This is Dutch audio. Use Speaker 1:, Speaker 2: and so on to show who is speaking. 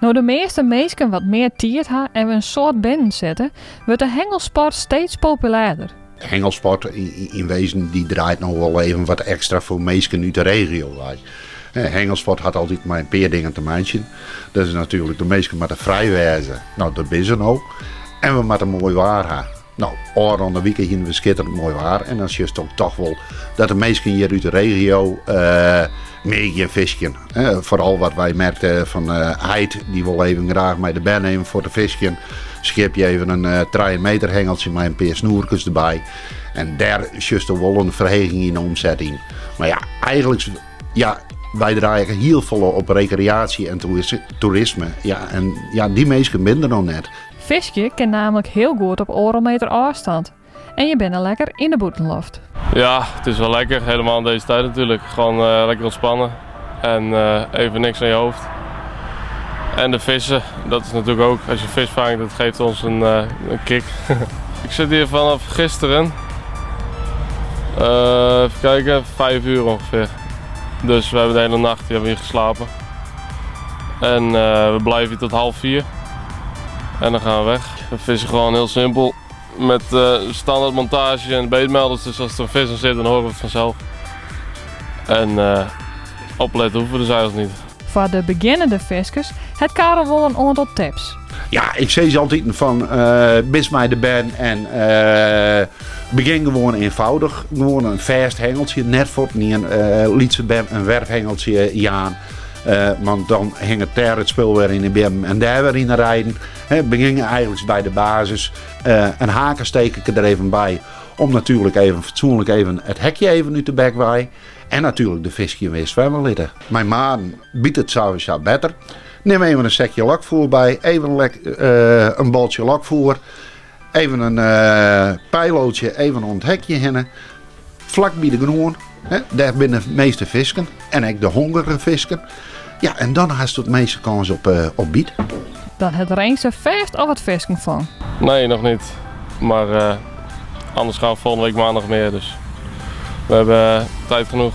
Speaker 1: Nou de meeste mensen wat meer tiert ha en we een soort binnen zetten, wordt de hengelsport steeds populairder.
Speaker 2: Hengelsport in wezen die draait nog wel even wat extra voor mensen uit de regio. Hengelsport had altijd maar een paar dingen te maken. Dat is natuurlijk de mensen met de vrijwijzen. Nou, dat is er nou. En we met een mooi waar hebben. Nou, aan de weekend hier we schitterend mooi waar. En dan zie je toch wel dat de mensen hier uit de regio meer gaan visken. Vooral wat wij merkten van Heid, die wil even graag met de ben nemen voor de visken. Schip je even een 3 meter hengeltje met een paar snoertjes erbij. En daar is juist wel een verheging in de omzetting. Maar ja, eigenlijk, ja, wij draaien heel veel op recreatie en toerisme. Ja, en ja, die mensen minder nog net.
Speaker 1: Visje kan namelijk heel goed op eurometer afstand. En je bent dan lekker in de boetenloft.
Speaker 3: Ja, het is wel lekker. Helemaal in deze tijd natuurlijk. Gewoon lekker ontspannen. En even niks aan je hoofd. En de vissen, dat is natuurlijk ook, als je vis vangt, dat geeft ons een kick. Ik zit hier vanaf gisteren. Even kijken, 5 uur ongeveer. Dus we hebben de hele nacht hier geslapen. En we blijven hier tot 3:30. En dan gaan we weg. We vissen gewoon heel simpel. Met standaard montage en beetmelders. Dus als er een vis in zit, dan horen we het vanzelf. En opletten hoeven we dus eigenlijk niet.
Speaker 1: Voor de beginnende viskers het Karel wel een aantal tips.
Speaker 2: Ja, ik zeg ze altijd van bis mij de ben en begin gewoon eenvoudig. Gewoon een vast hengeltje, net voor niet een lietse ben, een werfhengeltje jaan. Want dan hing het daar het spul weer in de bem en daar weer in de rijden. Begin eigenlijk bij de basis. Een haken steek ik er even bij. Om natuurlijk even fatsoenlijk even het hekje even uit de bek waaien. En natuurlijk de visje weer zwemmen litten. Mijn maan biedt het sowieso beter. Neem even een sekje lakvoer bij. Even een boltje lakvoer. Even een pijlootje even om het hekje heen. Vlak bij de groen. Daar binnen de meeste visken. En ook de hongerige visken. Ja, en dan heeft het meeste kans op biet.
Speaker 1: Dan het Rijnse vast of het visken van?
Speaker 3: Nee, nog niet. Maar anders gaan we volgende week maandag meer. Dus we hebben tijd genoeg.